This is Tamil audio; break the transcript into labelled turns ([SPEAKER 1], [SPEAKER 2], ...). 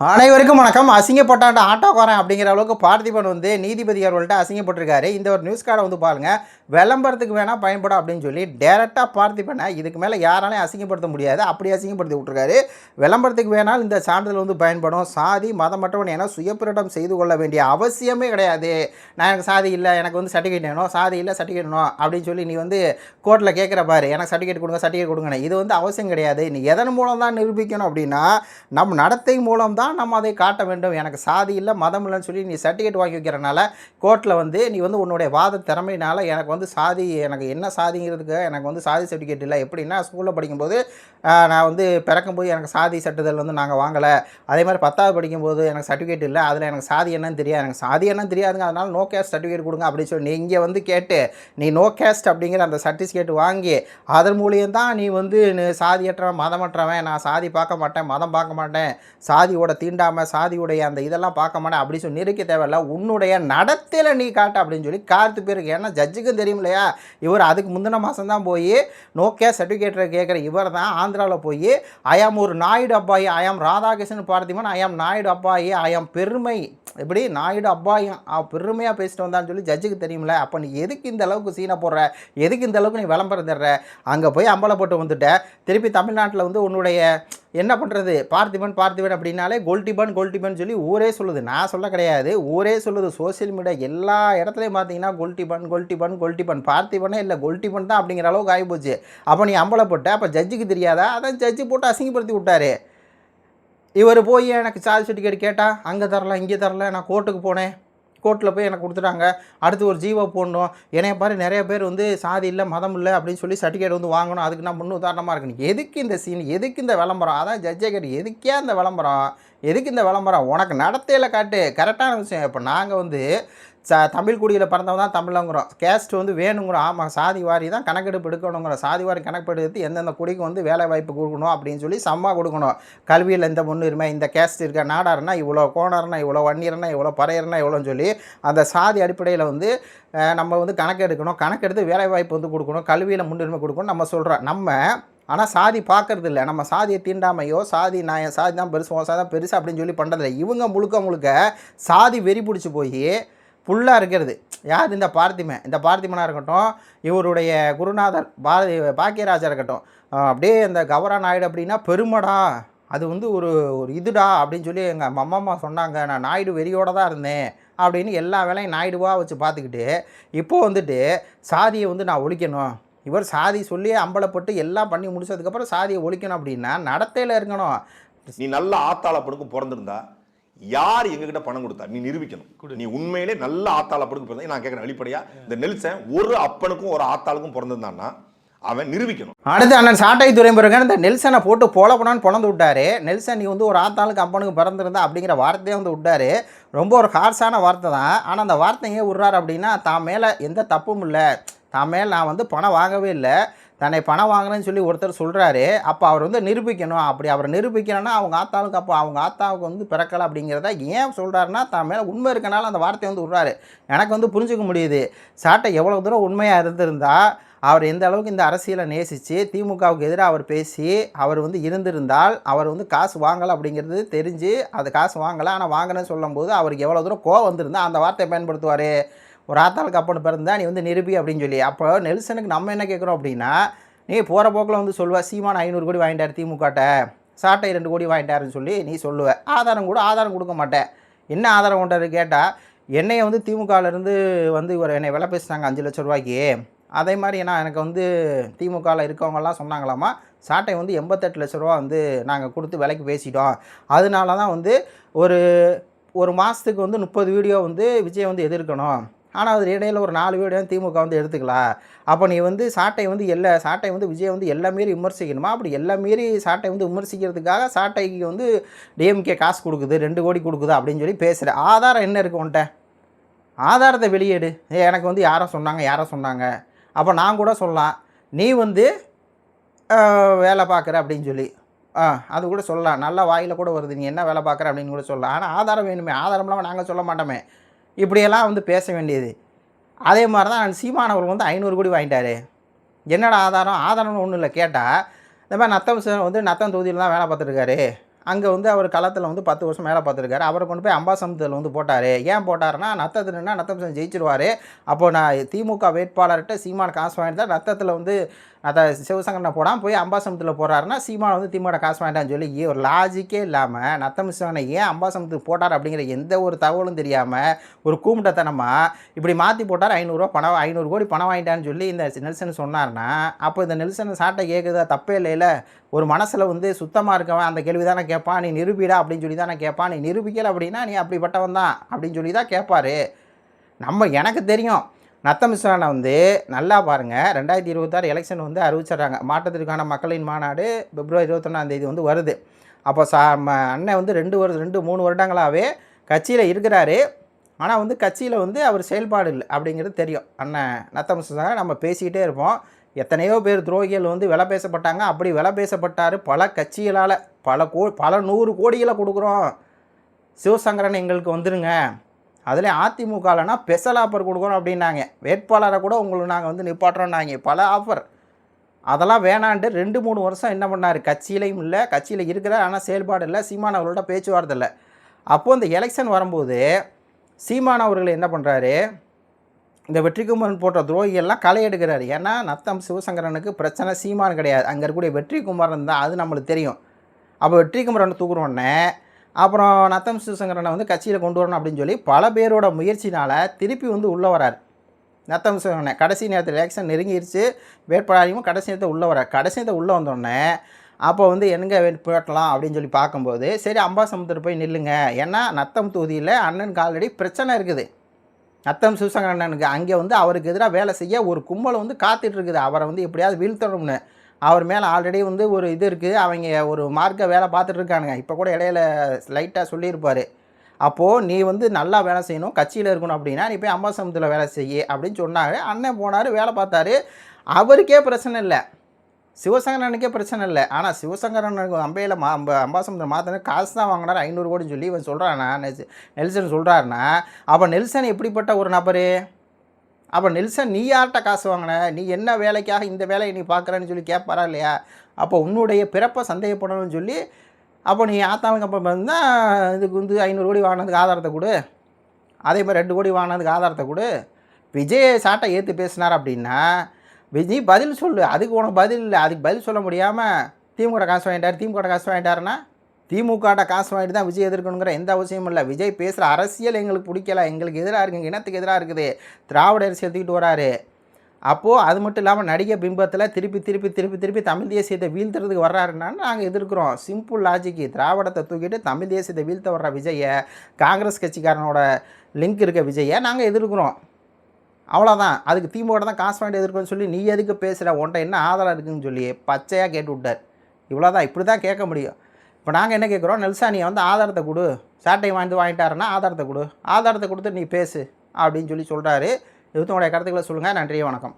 [SPEAKER 1] அனைவருக்கும் வணக்கம். அசிங்கப்பட்டாண்ட ஆட்டோக்காரன் அப்படிங்கிற அளவுக்கு பார்த்திபன் வந்து நீதிபதி அவர்கள்ட்ட அசிங்கப்பட்டிருக்காரு. இந்த ஒரு நியூஸ் கார்டை வந்து பாருங்கள், விளம்பரத்துக்கு வேணால் பயன்படும் அப்படின்னு சொல்லி டேரெக்டாக பார்த்திபனை இதுக்கு மேலே யாராலையும் அசிங்கப்படுத்த முடியாது, அப்படி அசிங்கப்படுத்தி விட்டுருக்காரு. விளம்பரத்துக்கு வேணால் இந்த சான்றிதழ் வந்து பயன்படும், சாதி மதமற்றவன் என சுயப்பிரடம் செய்து கொள்ள வேண்டிய அவசியமே கிடையாது. நான் எனக்கு சாதி இல்லை, எனக்கு வந்து சர்டிஃபிகேட் வேணும், சாதி இல்லை சர்டிஃபிகேட் வேணும் அப்படின்னு சொல்லி நீ வந்து கோர்ட்டில் கேட்குற பாரு, எனக்கு சர்டிஃபிகேட் கொடுங்க சர்டிஃபிகேட் கொடுங்கன்னு. இது வந்து அவசியம் கிடையாது. நீ எதன் மூலம் தான் நிரூபிக்கணும் அப்படின்னா, நம் நடத்தை மூலம் தான் நம்ம அதை காட்ட வேண்டும். எனக்கு சாதி இல்லை மதம் இல்லைன்னு சொல்லி நீ சர்டிஃபிகேட் வாங்கி வைக்கிறனால கோர்ட்டில் வந்து நீ வந்து உன்னுடைய வாத திறமையினால் எனக்கு வந்து சாதி, எனக்கு என்ன சாதிங்கிறதுக்கு எனக்கு வந்து சாதி சர்டிஃபிகேட் இல்லை. எப்படின்னா ஸ்கூலில் படிக்கும்போது நான் வந்து பிறக்கும்போது எனக்கு சாதி சான்றிதழ் வந்து நாங்கள் வாங்கலை, அதே மாதிரி 10வது படிக்கும்போது எனக்கு சர்டிஃபிகேட் இல்லை, அதில் எனக்கு சாதி என்னன்னு தெரியாது, எனக்கு சாதி என்னன்னு தெரியாதுங்க, அதனால் நோ கேஸ்ட் சர்டிஃபிகேட் கொடுங்க அப்படின்னு சொல்லி நீ இங்கே வந்து கேட்டு நீ நோ கேஸ்ட் அப்படிங்கிற அந்த சர்டிஃபிகேட் வாங்கி அதன் மூலியம் தான் நீ வந்து சாதியற்றவன் மதமற்றவன், நான் சாதி பார்க்க மாட்டேன் மதம் பார்க்க மாட்டேன், சாதியோட தீண்டாமல் சாதியுடைய அந்த இதெல்லாம் பார்க்க மாட்டேன் அப்படி சொல்லி நிரூபிக்க தேவையில்ல, உன்னுடைய நடத்தையில் நீ காட்டு அப்படின்னு சொல்லி காத்து பேருக்கு. ஏன்னா ஜட்ஜுக்கும் தெரியும் இல்லையா, இவர் அதுக்கு முந்தின மாதம் தான் போய் நோ கேஸ்ட் சர்டிஃபிகேட் கேட்குற இவர் தான் ஆந்திராவில் போய் ஐயாம் ஒரு நாயுடு அப்பாயி, ஐயாம் ராதாகிருஷ்ணன் பார்த்திபன், ஐயாம் நாயுடு அப்பாயி, ஐயாம் பெருமை, எப்படி நாயுடு அப்பாயும் பெருமையாக பேசிட்டு வந்தான்னு சொல்லி ஜட்ஜுக்கு தெரியும்ல. அப்போ நீ எதுக்கு இந்த அளவுக்கு சீனை போடுற, எதுக்கு இந்த அளவுக்கு நீ விளம்பரம் தர்ற, அங்கே போய் அம்பலப்பட்டு வந்துட்ட. திருப்பி தமிழ்நாட்டில் வந்து உன்னுடைய என்ன பண்ணுறது, பார்த்திபன் அப்படின்னாலே கோல்டிபன் சொல்லி ஊரே சொல்லுது, நான் சொல்ல கிடையாது, ஊரே சொல்லுது. சோசியல் மீடியா எல்லா இடத்துலையும் பார்த்தீங்கன்னா கோல்டிபன் பார்த்திபனே இல்லை கோல்டிபன் தான் அப்படிங்கிற அளவுக்கு ஆகிப்போச்சு. அப்போ நீ அம்பலப்பட்ட, அப்போ ஜட்ஜுக்கு தெரியாதா? அதான் ஜட்ஜு போட்டு அசிங்கப்படுத்தி விட்டார். இவர் போய் எனக்கு சார்ஜ் சர்டிஃபிகேட் கேட்டால் அங்கே தரல இங்கே தரல, நான் கோர்ட்டுக்கு போனேன், கோர்ட்டில் போய் எனக்கு கொடுத்துட்டாங்க, அடுத்து ஒரு ஜீவோ போடணும், என்னைய பாரு நிறைய பேர் வந்து சாதி இல்லை மதம் இல்லை அப்படின்னு சொல்லி சர்டிஃபிகேட் வந்து வாங்கணும், அதுக்கு நான் முன் உதாரணமாக இருக்கணும். எதுக்கு இந்த சீன், எதுக்கு இந்த விளம்பரம்? அதான் ஜட்ஜே கேட்டு எதுக்கே இந்த விளம்பரம், எதுக்கு இந்த விளம்பரம்? உனக்கு நடத்தையில் காட்டு, கரெக்டான விஷயம். இப்போ நாங்கள் வந்து தமிழ் குடியில் பிறந்தவங்க தான் தமிழங்கிறோம், கேஸ்ட் வந்து வேணுங்கிறோம். ஆமாம், சாதி வாரி தான் கணக்கெடுப்பு எடுக்கணுங்கிறோம், சாதி வாரி கணக்கெடுப்பு எடுத்து எந்தெந்த குடிக்கு வந்து வேலை வாய்ப்பு கொடுக்கணும் அப்படின்னு சொல்லி சம்மா கொடுக்கணும். கல்வியில் இந்த முன்னுரிமை, இந்த கேஸ்ட் இருக்க நாடாருன்னா இவ்வளோ, கோணர்னா இவ்வளோ, வன்னியர்னா இவ்வளோ, பறையர்னா இவ்வளோன்னு சொல்லி அந்த சாதி அடிப்படையில் வந்து நம்ம வந்து கணக்கெடுக்கணும், கணக்கெடுத்து வேலை வாய்ப்பு வந்து கொடுக்கணும், கல்வியில் முன்னுரிமை கொடுக்கணும் நம்ம சொல்கிறோம். நம்ம ஆனால் சாதி பார்க்கறது இல்லை, நம்ம சாதியை தீண்டாமையோ சாதி நான் சாதி தான் பெருசு சாதி தான் பெருசு அப்படின்னு சொல்லி பண்ணுறதில்ல. இவங்க முழுக்க சாதி வெறி பிடிச்சி போய் ஃபுல்லாக இருக்கிறது. யார்? இந்த பார்த்திபனாக இருக்கட்டும், இவருடைய குருநாதர் பாக்கியராஜா இருக்கட்டும், அப்படியே இந்த கௌரா நாயுடு அப்படின்னா பெருமடா, அது வந்து ஒரு இதுடா அப்படின்னு சொல்லி எங்கள் அம்மா சொன்னாங்க, நான் நாயுடு வெறியோடு தான் இருந்தேன் அப்படின்னு எல்லா வேலையும் நாயுடுவாக வச்சு பார்த்துக்கிட்டு இப்போது வந்துட்டு சாதியை வந்து நான் ஒழிக்கணும், இவர் சாதி சொல்லி அம்பலப்பட்டு எல்லாம் பண்ணி முடிச்சதுக்கப்புறம் சாதியை ஒழிக்கணும் அப்படின்னா நடத்தையில் இருக்கணும்.
[SPEAKER 2] நீ நல்ல ஆத்தாளப்பனுக்கு பிறந்திருந்தா யார் எங்ககிட்ட பணம் கொடுத்தா நீ நிரூபிக்கணும். நீ உண்மையிலே நல்ல ஆத்தாளப்பனுக்கு பிறந்த, நான் கேட்கிறேன் வெளிப்படையா, இந்த நெல்சன் ஒரு அப்பனுக்கும் ஒரு ஆத்தாளுக்கும் பிறந்திருந்தான்னா அவன் நிரூபிக்கணும்.
[SPEAKER 1] அடுத்து அண்ணன் சாட்டை துறைமுருகன் இந்த நெல்சனை போட்டு போலப்படான்னு பிறந்து விட்டாரு. நெல்சன் நீ வந்து ஒரு ஆத்தாளுக்கு அப்பனுக்கு பிறந்திருந்தா அப்படிங்கிற வார்த்தையே வந்து விட்டாரு. ரொம்ப ஒரு ஹார்ஸான வார்த்தை தான். ஆனால் அந்த வார்த்தையே விட்றாரு அப்படின்னா தான் மேலே எந்த தப்பும் இல்லை, தான் மேலே நான் வந்து பணம் வாங்கவே இல்லை, தன்னை பணம் வாங்குறேன்னு சொல்லி ஒருத்தர் சொல்கிறாரு. அப்போ அவர் வந்து நிரூபிக்கணும். அப்படி அவர் நிரூபிக்கணும்னா அவங்க ஆத்தாளுக்கு, அப்போ அவங்க ஆத்தாவுக்கு வந்து பிறக்கலை அப்படிங்கிறத ஏன் சொல்கிறாருன்னா தான் மேலே உண்மை இருக்கனால அந்த வார்த்தையை வந்து விட்றாரு. எனக்கு வந்து புரிஞ்சுக்க முடியுது. சாட்டை எவ்வளோ தூரம் உண்மையாக இருந்திருந்தால், அவர் எந்த அளவுக்கு இந்த அரசியலை நேசித்து திமுகவுக்கு எதிராக அவர் பேசி அவர் வந்து இருந்திருந்தால், அவர் வந்து காசு வாங்கலை அப்படிங்கிறது தெரிஞ்சு அது காசு வாங்கலை ஆனால் வாங்கினேன்னு சொல்லும்போது அவருக்கு எவ்வளோ தூரம் கோவம் வந்திருந்தால் அந்த வார்த்தையை பயன்படுத்துவார். ஒரு ஆத்தாளுக்கு அப்பன்னு பிறந்தா நீ வந்து நிரூபி அப்படின்னு சொல்லி. அப்போ நெல்சனுக்கு நம்ம என்ன கேட்குறோம் அப்படின்னா, நீ போகிற போக்கில் வந்து சொல்லுவ சீமான் 500 கோடி வாங்கிட்டார் திமுகட்ட, சாட்டை 2 கோடி வாங்கிட்டாருன்னு சொல்லி நீ சொல்லுவ. ஆதாரம் கொடுக்க மாட்டேன். என்ன ஆதாரம் கொண்டாரு கேட்டால், என்னையை வந்து திமுகவிலேருந்து வந்து இவர் என்னை விலை பேசுனாங்க 5 லட்ச ரூபாய்க்கு, அதே மாதிரி ஏன்னா எனக்கு வந்து திமுகவில் இருக்கவங்கெல்லாம் சொன்னாங்களாமா சாட்டை வந்து 88 லட்ச ரூபா வந்து நாங்கள் கொடுத்து விலைக்கு பேசிட்டோம், அதனால தான் வந்து ஒரு மாதத்துக்கு வந்து 30 வீடியோ வந்து விஜய் வந்து எதிர்க்கணும், ஆனால் அது இடையில் ஒரு 4 வீடியோ திமுக வந்து எடுத்துக்கலாம். அப்போ நீ வந்து சாட்டை வந்து விஜய் வந்து எல்லாம் மீறி விமர்சிக்கணுமா? அப்படி எல்லாம் மீறி சாட்டை வந்து விமர்சிக்கிறதுக்காக சாட்டைக்கு வந்து டிஎம்கே காசு கொடுக்குது, 2 கோடி கொடுக்குது அப்படின்னு சொல்லி பேசுகிற ஆதாரம் என்ன இருக்குது உன்ட்ட? ஆதாரத்தை வெளியேடு. எனக்கு வந்து யாரோ சொன்னாங்க, அப்போ நான் கூட சொல்லலாம் நீ வந்து வேலை பார்க்குற அப்படின்னு சொல்லி, அது கூட சொல்லலாம், நல்லா வாயில் கூட வருது, நீ என்ன வேலை பார்க்குற அப்படின்னு கூட சொல்லலாம். ஆனால் ஆதாரம் வேணுமே, ஆதாரம்லாம் நாங்கள் சொல்ல மாட்டோமே, இப்படியெல்லாம் வந்து பேச வேண்டியது. அதே மாதிரி தான் சீமானவர்கள் வந்து 500 கோடி வாங்கிட்டாரு. என்னடா ஆதாரம்னு ஒன்றும் இல்லை. கேட்டால் இந்த மாதிரி நத்தம் வந்து நத்தம் தொகுதியில் தான் வேலை பார்த்துருக்காரு, அங்கே வந்து அவர் களத்தில் வந்து 10 வருஷம் மேலே பார்த்துருக்காரு. அவரை கொண்டு போய் அம்பாசமுத்திரத்தில் வந்து போட்டார். ஏன் போட்டாருன்னா நத்தத்தில் நின்னா நத்தம் ஜெயிச்சிருவார். அப்போது நான் திமுக வேட்பாளர்கிட்ட சீமான் காசு வாங்கிட்டு தான் நத்தத்தில் வந்து அதை சிவசங்கரனை போடாமல் போய் அம்பாசமுத்திரத்தில் போடுறாருன்னா சீமான் வந்து திமுக காசு வாங்கிட்டான்னு சொல்லி ஒரு லாஜிக்கே இல்லாமல் நத்தம் சிவனை ஏன் அம்பாசமுத்திரத்துக்கு போட்டார் அப்படிங்கிற எந்த ஒரு தகவலும் தெரியாமல் ஒரு கூமுட்டத்தனமாக இப்படி மாற்றி போட்டார். 500 கோடி பணம் வாங்கிட்டான்னு சொல்லி இந்த நெல்சன் சொன்னார்னா அப்போ இந்த நெல்சன் சாட்டை கேட்குதா? தப்பே இல்லைல்ல. ஒரு மனசில் வந்து சுத்தமாக இருக்கவன் அந்த கேள்வி தானே கேட்பான். நீ நிரூபிடா அப்படின்னு சொல்லி தானே கேட்பான். நீ நிரூபிக்கலை அப்படின்னா நீ அப்படிப்பட்டவன் தான் அப்படின்னு சொல்லி தான் கேட்பார். எனக்கு தெரியும் நத்தம் விஸ்வநாதனை வந்து நல்லா பாருங்கள். 2026 எலெக்ஷன் வந்து அறிவிச்சிட்றாங்க. மாற்றத்திற்கான மக்களின் மாநாடு பிப்ரவரி 21 வந்து வருது. அப்போ அண்ணன் வந்து 2-3 வருடங்களாகவே கட்சியில் இருக்கிறாரு. ஆனால் வந்து கட்சியில் வந்து அவர் செயல்பாடு இல்லை அப்படிங்கிறது தெரியும். அண்ணன் நத்தம் விஸ்வநாதன் நம்ம பேசிக்கிட்டே இருப்போம். எத்தனையோ பேர் துரோகிகள் வந்து விலை பேசப்பட்டாங்க. அப்படி விலை பேசப்பட்டார் பல கட்சிகளால். பல 100 கோடிகளை கொடுக்குறோம், சிவசங்கரன் எங்களுக்கு வந்துடுங்க, அதில் அதிமுகலனா ஸ்பெஷல் ஆஃபர் கொடுக்குறோம் அப்படின்னாங்க. வேட்பாளரை கூட உங்களுக்கு நாங்கள் வந்து நிப்பாட்டுறோன்னாங்க. பல ஆஃபர். அதெல்லாம் வேணான்ட்டு 2-3 வருஷம் என்ன பண்ணார்? கட்சியிலையும் இல்லை, கட்சியில் இருக்கிறார் ஆனால் செயல்பாடு இல்லை. சீமான் அவர்களோட பேச்சுவார்த்தை இல்லை. அப்போது இந்த எலெக்ஷன் வரும்போது சீமான் அவர்கள் என்ன பண்ணுறாரு? இந்த வெற்றிக்குமரன் போட்ட துரோகிகள்லாம் களை எடுக்கிறாரு. ஏன்னா நத்தம் சிவசங்கரனுக்கு பிரச்சனை சீமான் கிடையாது, அங்கே இருக்கக்கூடிய வெற்றிக்குமரன் தான். அது நம்மளுக்கு தெரியும். அப்போ வெற்றிக்குமரனை தூக்குறோன்னே அப்புறம் நத்தம் சிவசங்கரனை வந்து கட்சியில் கொண்டு வரணும் அப்படின்னு சொல்லி பல பேரோட முயற்சினால் திருப்பி வந்து உள்ளே வரார் நத்தம் சிவசங்கரனை. கடைசி நேரத்தில் எலெக்ஷன் நெருங்கிடுச்சு, வேட்பாளரையும் கடைசி நேரத்தை உள்ளே வரார். கடைசி நேரத்தை உள்ளே வந்தோடனே அப்போ வந்து எங்கே போட்டலாம் அப்படின்னு சொல்லி பார்க்கும்போது சரி அம்பாசமுத்திரம் போய் நில்லுங்க. ஏன்னா நத்தம் தொகுதியில் அண்ணனுக்கு ஆல்ரெடி பிரச்சனை இருக்குது. நத்தம் சிவசங்கரனுக்கு அங்கே வந்து அவருக்கு எதிராக வேலை செய்ய ஒரு கும்பல் வந்து காத்துட்ருக்குது. அவரை வந்து எப்படியாவது வீழ்த்தணும்னு. அவர் மேலே ஆல்ரெடி வந்து ஒரு இது இருக்குது. அவங்க ஒரு மார்க்க வேலை பார்த்துட்ருக்கானுங்க. இப்போ கூட இடையில லைட்டாக சொல்லியிருப்பார். அப்போது நீ வந்து நல்லா வேலை செய்யணும், கட்சியில் இருக்கணும் அப்படின்னா நீ போய் அம்பாசமுத்திரத்தில் வேலை செய்ய அப்படின்னு சொன்னார். அண்ணன் போனார், வேலை பார்த்தாரு. அவருக்கே பிரச்சனை இல்லை, சிவசங்கரனுக்கே பிரச்சனை இல்லை. ஆனால் சிவசங்கரனுக்கு அம்பையில் அம்பாசமுத்திரம் மாற்றின காசு தான் வாங்கினார் 500 கோடின்னு சொல்லி இவன் சொல்கிறானா, நெல்சன் சொல்கிறாருன்னா அப்போ நெல்சன் எப்படிப்பட்ட ஒரு நபர்? அப்போ நெல்சன் நீ யார்கிட்ட காசு வாங்கின? நீ என்ன வேலைக்காக இந்த வேலையை நீ பார்க்குறன்னு சொல்லி கேட்பாரா இல்லையா? அப்போ உன்னுடைய பிறப்பை சந்தேகப்படணும்னு சொல்லி அப்போ நீ ஆத்தாளுக்கு அப்புறம் இருந்தால் இதுக்கு வந்து 500 கோடி வாங்கினதுக்கு ஆதாரத்தை கொடு, அதே மாதிரி 2 கோடி வாங்கினதுக்கு ஆதாரத்தை கொடு. விஜய் சாட்டை ஏற்று பேசினார் அப்படின்னா விஜய் பதில் சொல்லு. அதுக்கு உனக்கு பதில் இல்லை. அதுக்கு பதில் சொல்ல முடியாமல் திமுக காசு வாங்கிட்டாருன்னா திமுகட்ட காசு வாங்கிட்டு தான் விஜய் எதிர்க்கணுங்கிற எந்த அவசியமும் இல்லை. விஜய் பேசுகிற அரசியல் எங்களுக்கு பிடிக்கல, எங்களுக்கு எதிராக இருக்குங்க, இனத்துக்கு எதிராக இருக்குது, திராவிட அரசியல் தூக்கிட்டு வராரு. அப்போது அது மட்டும் இல்லாமல் நடிகை பிம்பத்தில் திருப்பி தமிழ் தேசியத்தை வீழ்த்துறதுக்கு வர்றாருன்னா நாங்கள் எதிர்க்கிறோம். Simple logic. திராவிடத்தை தூக்கிட்டு தமிழ் தேசியத்தை வீழ்த்த வர்ற விஜயை, காங்கிரஸ் கட்சிக்காரனோட லிங்க் இருக்க விஜயை நாங்கள் எதிர்க்கிறோம். அவ்வளோதான். அதுக்கு திமுக தான் காசு வாங்கிட்டு எதிர்க்கணும்னு சொல்லி நீ எதுக்கு பேசுகிற, உன்ட்ட என்ன ஆதாரம் இருக்குதுன்னு சொல்லி பச்சையாக கேட்டு விட்டார். இவ்வளோதான். இப்படி தான் கேட்க முடியும். இப்போ நாங்கள் என்ன கேட்குறோம்? நெல்சானியை வந்து ஆதாரத்தை கொடு, சாட்டை வாங்கிட்டாருன்னா ஆதாரத்தை கொடு, ஆதாரத்தை கொடுத்து நீ பேசு அப்படின்னு சொல்லி சொல்கிறாரு. இது உங்களுடைய கருத்துக்களை சொல்லுங்கள். நன்றி, வணக்கம்.